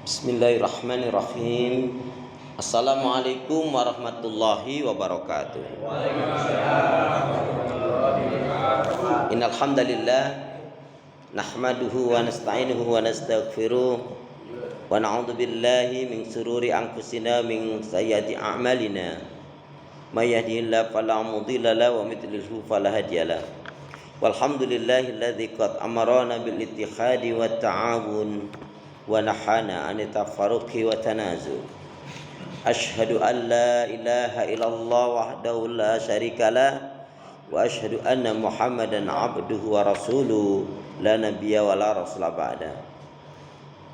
Bismillahirrahmanirrahim. Assalamualaikum warahmatullahi wabarakatuh. Innal hamdalillah nahmaduhu wa nasta'inuhu wa nastaghfiruh wa na'udzu billahi min shururi anfusina min sayyiati a'malina. May yahdihillahu fala mudilla lahu wa may yudlil fala hadiya lahu. Walhamdulillahilladzi qad amarana bil ittihadi wat ta'awun wa nahana 'anil tafarruqi wa tanazu. Asyhadu an la ilaha illallah wahdahu la syarikalah wa asyhadu anna Muhammadan 'abduhu wa rasuluhu la nabiyya wa la rasula ba'da.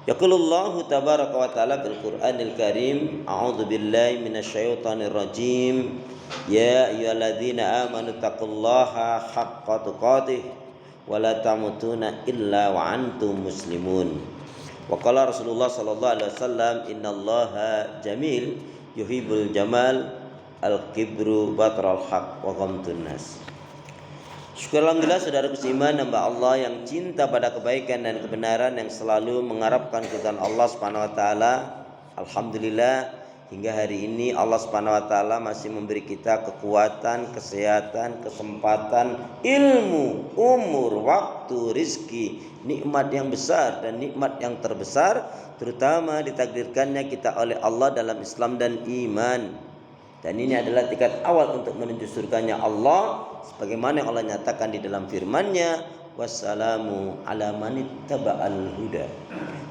Yaqulullahu tabaraka wa ta'ala fil Qur'anil Karim, a'udzu billahi minasyaitonir rajim. Ya ayyuhalladzina amanu taqullaha haqqa tuqatih wa la tamutunna illa wa antum muslimun. Wa qala Rasulullah sallallahu alaihi wasallam, innallaha jamil yuhibbul jamal al-kibru batral haq wa ghamtun nas. Syukur alhamdulillah saudara seiman, hamba Allah yang cinta pada kebaikan dan kebenaran, yang selalu mengharapkan keridhaan Allah Subhanahu wa taala. Alhamdulillah hingga hari ini Allah Subhanahu wa taala masih memberi kita kekuatan, kesehatan, kesempatan, ilmu, umur, waktu, rizki, nikmat yang besar dan nikmat yang terbesar, terutama ditakdirkannya kita oleh Allah dalam Islam dan iman. Dan ini adalah tingkat awal untuk menuju surganya Allah, sebagaimana Allah nyatakan di dalam firman-Nya, wassalamu ala manittaba'al huda.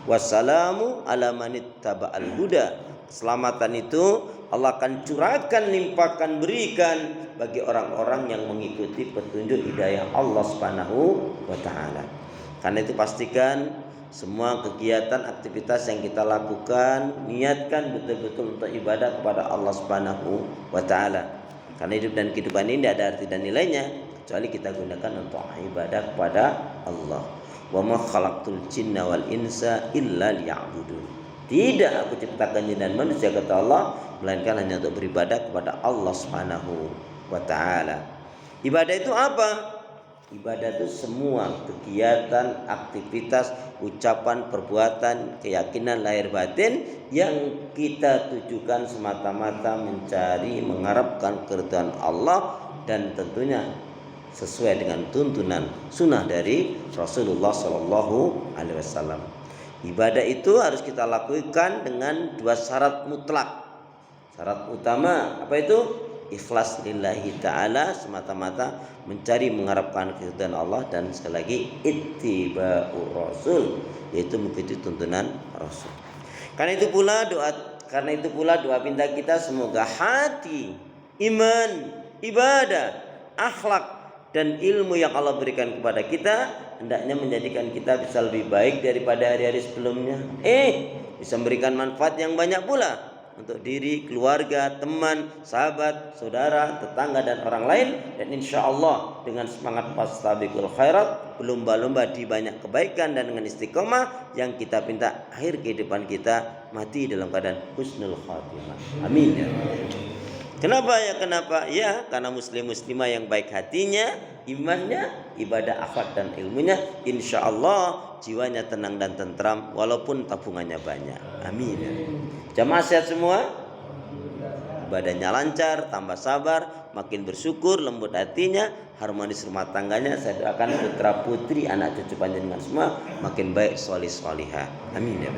Wassalamu ala manittaba'al huda. Keselamatan itu Allah akan curahkan, limpahkan, berikan bagi orang-orang yang mengikuti petunjuk hidayah Allah Subhanahu wa taala. Karena itu pastikan semua kegiatan, aktivitas yang kita lakukan, niatkan betul-betul untuk ibadah kepada Allah Subhanahu wa taala. Karena hidup dan kehidupan ini tidak ada arti dan nilainya kecuali kita gunakan untuk ibadah kepada Allah. Wa ma khalaqtul jinna wal insa illa liya'budun. Tidak aku ciptakan jin dan manusia, kata Allah, melainkan hanya untuk beribadah kepada Allah Subhanahu wa taala. Ibadah itu apa? Ibadah itu semua kegiatan, aktivitas, ucapan, perbuatan, keyakinan lahir batin yang kita tujukan semata-mata mencari, mengharapkan keridhaan Allah, dan tentunya sesuai dengan tuntunan sunnah dari Rasulullah Sallallahu Alaihi Wasallam. Ibadah itu harus kita lakukan dengan dua syarat mutlak. Syarat utama apa itu? Ikhlas lillahi ta'ala, semata-mata mencari mengharapkan keridhaan Allah, dan sekali lagi ittiba'ur rasul, yaitu mengikuti tuntunan Rasul. Karena itu pula doa pinta kita, semoga hati, iman, ibadah, akhlak dan ilmu yang Allah berikan kepada kita hendaknya menjadikan kita bisa lebih baik daripada hari-hari sebelumnya. Bisa memberikan manfaat yang banyak pula untuk diri, keluarga, teman, sahabat, saudara, tetangga dan orang lain. Dan insya Allah dengan semangat fastabiqul khairat, berlomba-lomba di banyak kebaikan, dan dengan istiqomah yang kita pinta akhir kehidupan kita mati dalam keadaan husnul khatimah. Amin ya. Kenapa? Ya karena muslim-muslimah yang baik hatinya, imannya, ibadah, akhlak dan ilmunya, insya Allah jiwanya tenang dan tentram walaupun tabungannya banyak. Amin ya. Jamaah sehat semua, ibadahnya lancar, tambah sabar, makin bersyukur, lembut hatinya, harmonis rumah tangganya. Saya doakan putra putri, anak cucu panjenengan semua makin baik, sholih sholihah. Amin ya.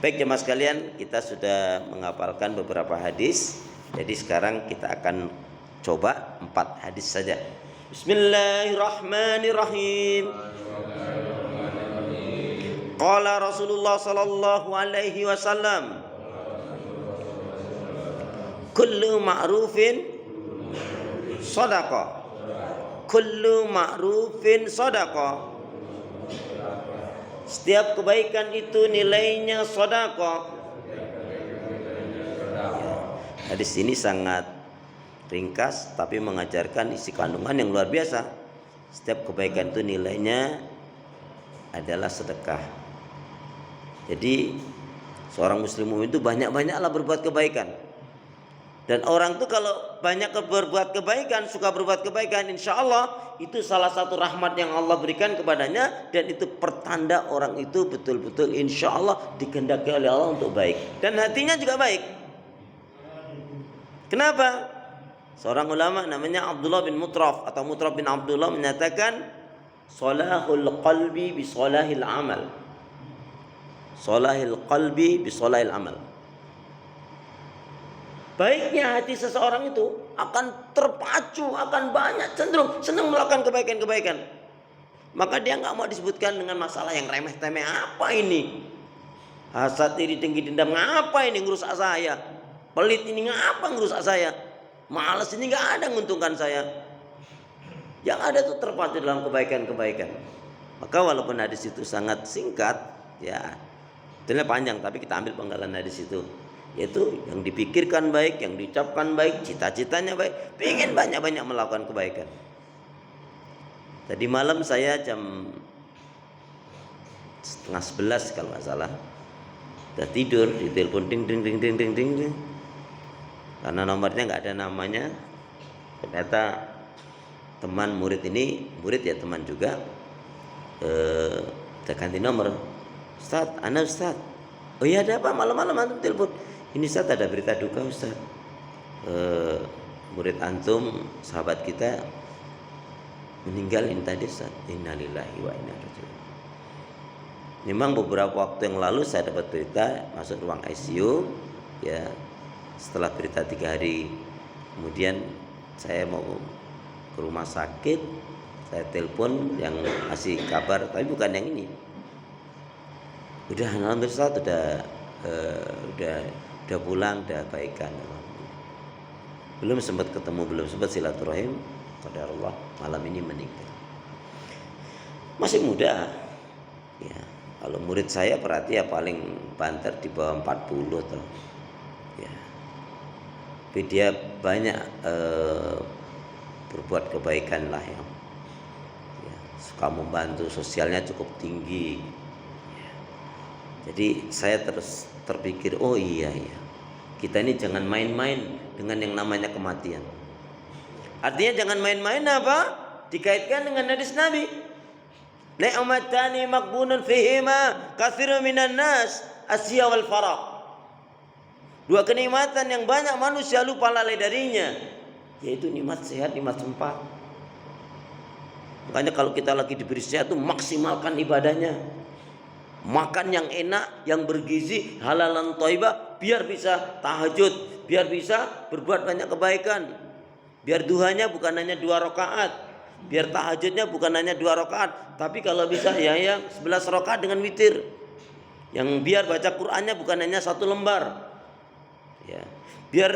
Baik jamaah sekalian, kita sudah menghafalkan beberapa hadis. Jadi sekarang kita akan coba 4 hadis saja. Bismillahirrahmanirrahim. Qala Rasulullah sallallahu alaihi wasallam, kullu ma'rufin shadaqah. Kullu ma'rufin shadaqah. Setiap kebaikan itu nilainya sedekah. Hadis ini sangat ringkas tapi mengajarkan isi kandungan yang luar biasa. Setiap kebaikan itu nilainya adalah sedekah. Jadi seorang muslim mukmin itu banyak-banyaklah berbuat kebaikan. Dan orang tuh kalau banyak berbuat kebaikan, suka berbuat kebaikan, insya Allah itu salah satu rahmat yang Allah berikan kepadanya, dan itu pertanda orang itu betul-betul insya Allah dikehendaki oleh Allah untuk baik, dan hatinya juga baik. Kenapa? Seorang ulama namanya Abdullah bin Mutraf atau Mutraf bin Abdullah menyatakan, salahul qalbi bi salahil amal. Salahil qalbi bi salahil amal. Baiknya hati seseorang itu akan terpacu, akan banyak cenderung senang melakukan kebaikan-kebaikan. Maka dia nggak mau disebutkan dengan masalah yang remeh-temeh. Apa ini? Hasad, iri, dengki, dendam, ngapa ini ngerusak saya? Pelit ini ngapa ngerusak saya? Malas ini nggak ada menguntungkan saya. Yang ada tuh terpacu dalam kebaikan-kebaikan. Maka walaupun hadis itu sangat singkat, ya, detailnya panjang, tapi kita ambil penggalan hadis itu. Yaitu yang dipikirkan baik, yang diucapkan baik, cita-citanya baik, ingin banyak-banyak melakukan kebaikan. Tadi malam saya jam 10:30 kalau nggak salah, udah tidur, ditelepon ding ding ding ding ding ding, karena nomornya nggak ada namanya. Ternyata teman murid ini, murid ya teman juga, saya ganti nomor. Ustaz, ana Ustaz. Oh iya, ada apa malam-malam antum telepon? Ini Ustaz, ada berita duka Ustaz. Murid antum, sahabat kita meninggal ini tadi Ustaz. Innalillahi wa inna ilaihi raji'un. Memang beberapa waktu yang lalu saya dapat berita masuk ruang ICU, ya. Setelah berita 3 hari kemudian saya mau ke rumah sakit, saya telepon yang ngasih kabar, tapi bukan yang ini. Udah alhamdulillah Ustaz, udah pulang, udah baikan. Belum sempat ketemu, belum sempat silaturahim. Qadarullah malam ini meninggal. Masih muda. Ya, kalau murid saya berarti ya paling banter di bawah 40 tuh. Ya. Tapi dia banyak berbuat kebaikan lah ya. Suka membantu, sosialnya cukup tinggi. Jadi saya terus terpikir, oh iya, kita ini jangan main-main dengan yang namanya kematian. Artinya jangan main-main apa? Dikaitkan dengan hadis Nabi. Ni'matani maqbunun fihima katsirun minan nas asya wal farah. 2 kenikmatan yang banyak manusia lupa lalai darinya, yaitu nikmat sehat, nikmat sempat. Makanya kalau kita lagi diberi sehat tuh maksimalkan ibadahnya. Makan yang enak, yang bergizi, halalan thayyibah, biar bisa tahajud, biar bisa berbuat banyak kebaikan. Biar duhanya bukan hanya 2 rakaat, biar tahajudnya bukan hanya 2 rakaat, tapi kalau bisa ya 11 rakaat dengan witir. Yang biar baca Qur'annya bukan hanya 1 lembar. Ya. Biar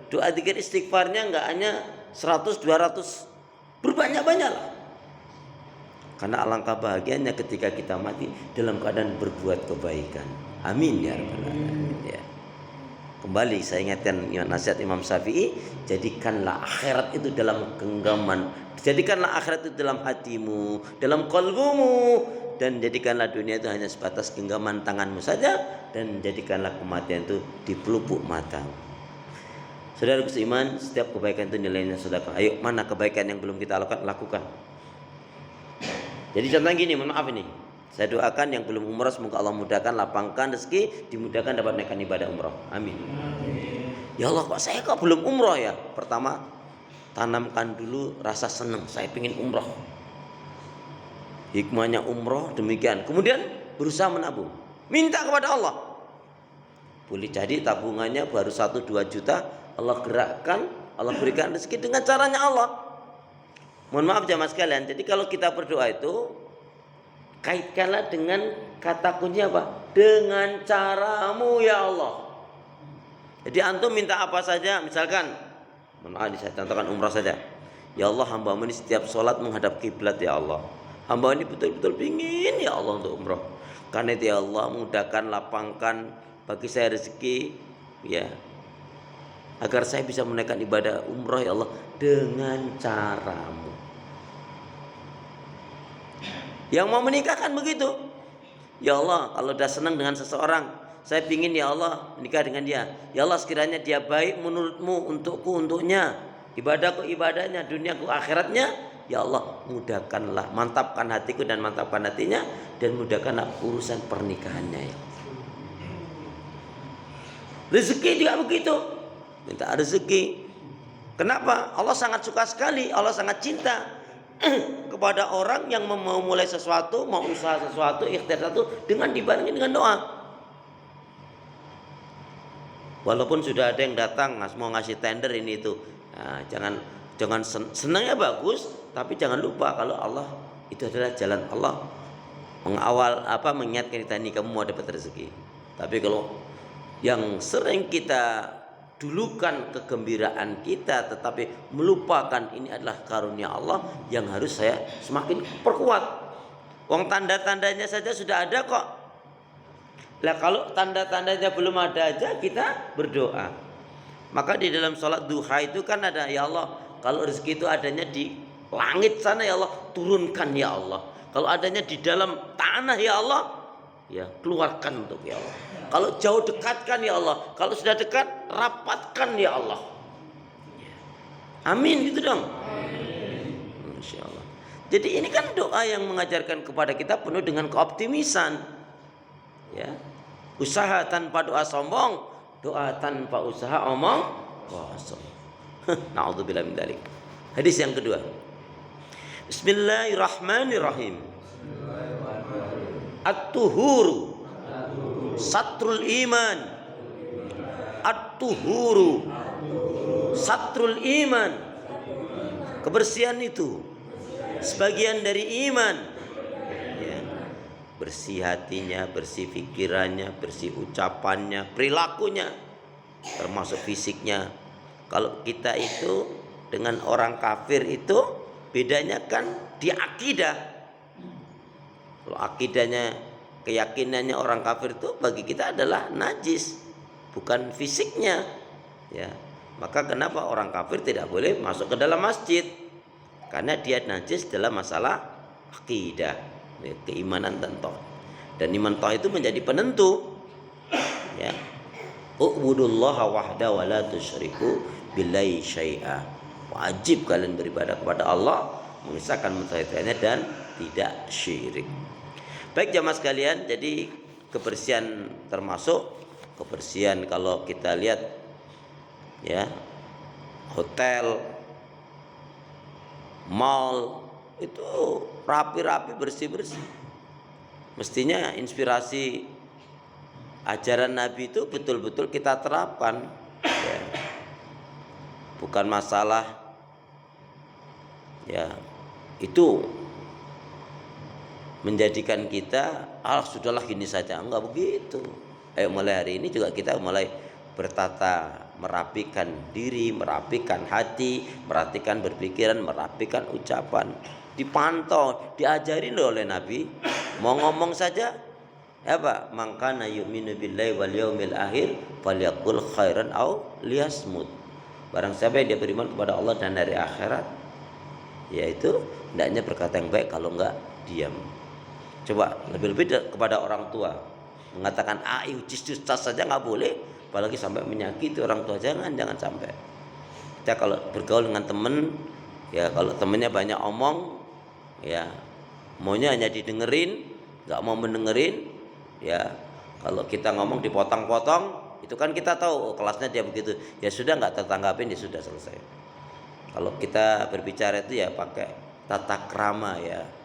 doa dzikir istighfarnya enggak hanya 100 200, berbanyak-banyak lah. Karena alangkah bahagianya ketika kita mati dalam keadaan berbuat kebaikan. Amin ya rabbal alamin. Ya. Kembali saya ingatkan nasihat Imam Syafi'i, jadikanlah akhirat itu dalam genggaman, jadikanlah akhirat itu dalam hatimu, dalam qalbumu, dan jadikanlah dunia itu hanya sebatas genggaman tanganmu saja, dan jadikanlah kematian itu di pelupuk matamu. Saudara seiman, setiap kebaikan itu nilainya sedekah. Ayo, mana kebaikan yang belum kita lakukan? Jadi contohnya gini, mohon maaf ini, saya doakan yang belum umrah semoga Allah mudahkan, lapangkan rezeki, dimudahkan dapat naikkan ibadah umrah. Amin. Ya Allah, kok saya belum umrah ya? Pertama, tanamkan dulu rasa senang, saya ingin umrah. Hikmahnya umrah demikian. Kemudian berusaha menabung, minta kepada Allah. Boleh jadi tabungannya baru 1-2 juta, Allah gerakkan, Allah berikan rezeki dengan caranya Allah. Mohon maaf jamaah sekalian, jadi kalau kita berdoa itu kaitkanlah dengan kata kunci apa? Dengan caramu ya Allah. Jadi antum minta apa saja, misalkan, mohon maaf saya contohkan umrah saja. Ya Allah, hamba-Mu ini setiap sholat menghadap kiblat ya Allah. Hamba ini betul-betul ingin ya Allah untuk umrah. Karena itu ya Allah, mudahkan, lapangkan bagi saya rezeki, ya, agar saya bisa menaikkan ibadah umrah ya Allah dengan caramu. Yang mau menikah kan begitu. Ya Allah, kalau udah senang dengan seseorang, saya pingin ya Allah menikah dengan dia. Ya Allah sekiranya dia baik menurutmu, untukku, untuknya, ibadahku, ibadahnya, duniaku, akhiratnya. Ya Allah mudahkanlah, mantapkan hatiku dan mantapkan hatinya, dan mudahkanlah urusan pernikahannya ya. Rezeki juga begitu, minta rezeki. Kenapa? Allah sangat suka sekali, Allah sangat cinta kepada orang yang mau mulai sesuatu, mau usaha sesuatu, ikhtiar sesuatu dengan dibarengi dengan doa. Walaupun sudah ada yang datang mau ngasih tender ini itu, nah, jangan senangnya bagus, tapi jangan lupa kalau Allah itu adalah jalan Allah mengingatkan kita ini kamu mau dapat rezeki. Tapi kalau yang sering kita dulukan kegembiraan kita, tetapi melupakan ini adalah karunia Allah yang harus saya semakin perkuat. Wong tanda-tandanya saja sudah ada kok. Lah kalau tanda-tandanya belum ada aja kita berdoa. Maka di dalam sholat duha itu kan ada, ya Allah kalau rezeki itu adanya di langit sana ya Allah turunkan ya Allah. Kalau adanya di dalam tanah ya Allah ya keluarkan untuk ya Allah. Kalau jauh dekatkan ya Allah. Kalau sudah dekat rapatkan ya Allah. Amin gitu dong. Masya Allah. Jadi ini kan doa yang mengajarkan kepada kita penuh dengan keoptimisan. Ya. Usaha tanpa doa sombong, doa tanpa usaha omong kosong. Na'udzubillah min dzalik. Hadis yang kedua. Bismillahirrahmanirrahim. At-tuhuru satrul iman. At-tuhuru satrul iman. Kebersihan itu sebagian dari iman ya. Bersih hatinya, bersih pikirannya, bersih ucapannya, perilakunya, termasuk fisiknya. Kalau kita itu dengan orang kafir itu bedanya kan di akidah. Kalau akidahnya, keyakinannya orang kafir itu bagi kita adalah najis, bukan fisiknya ya. Maka kenapa orang kafir tidak boleh masuk ke dalam masjid? Karena dia najis dalam masalah akidah, keimanan dan tauhid. Dan iman tauhid itu menjadi penentu ya. U'budullaha wahda wa la tusyriku billahi syai'a. Wajib kalian beribadah kepada Allah, mengisahkan mentauhidkannya dan tidak syirik. Baik jamaah sekalian, jadi kebersihan termasuk kebersihan kalau kita lihat ya, hotel, mall itu rapi-rapi, bersih-bersih. Mestinya inspirasi ajaran Nabi itu betul-betul kita terapkan ya. Bukan masalah ya itu menjadikan kita sudahlah gini saja, enggak begitu. Ayo mulai hari ini juga kita mulai bertata, merapikan diri, merapikan hati, merapikan berpikiran, merapikan ucapan, dipantau, diajarin oleh Nabi. Mau ngomong saja apa? Mangkana yu'minu billahi wal yaumil akhir falyaqul khairan aw liyasmut. Barang siapa yang dia beriman kepada Allah dan hari akhirat, yaitu hendaknya berkata yang baik, kalau enggak diam. Coba lebih-lebih kepada orang tua, mengatakan ayu cis saja nggak boleh, apalagi sampai menyakiti orang tua. Jangan sampai. Kita kalau bergaul dengan teman ya, kalau temennya banyak omong ya, maunya hanya didengerin, nggak mau mendengerin ya. Kalau kita ngomong dipotong-potong, itu kan kita tahu kelasnya dia begitu, ya sudah nggak tertanggapin, ya sudah selesai. Kalau kita berbicara itu ya pakai tata krama ya.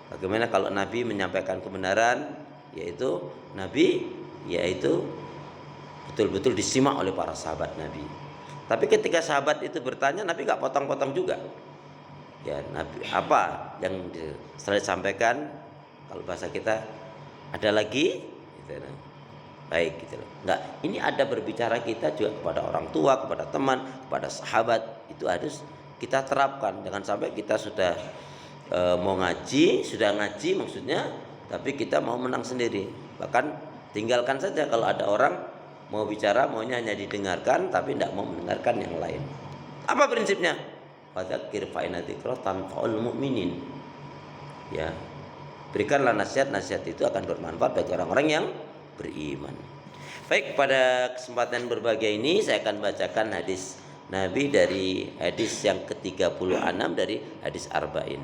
Bagaimana kalau Nabi menyampaikan kebenaran, yaitu Nabi yaitu betul-betul disimak oleh para sahabat Nabi. Tapi ketika sahabat itu bertanya, Nabi nggak potong-potong juga. Ya Nabi apa yang setelah disampaikan, kalau bahasa kita ada lagi, gitu. Baik gitu loh. Enggak, ini ada berbicara kita juga kepada orang tua, kepada teman, kepada sahabat, itu harus kita terapkan. Jangan sampai kita sudah mau ngaji, sudah ngaji maksudnya, tapi kita mau menang sendiri. Bahkan tinggalkan saja kalau ada orang mau bicara, maunya hanya didengarkan tapi tidak mau mendengarkan yang lain. Apa prinsipnya? Fadzakir fa inna dzikra tanfa'ul mu'minin. Ya. Berikanlah nasihat itu akan bermanfaat bagi orang-orang yang beriman. Baik, pada kesempatan berbahagia ini saya akan bacakan hadis Nabi dari hadis yang ke-36 dari hadis Arba'in.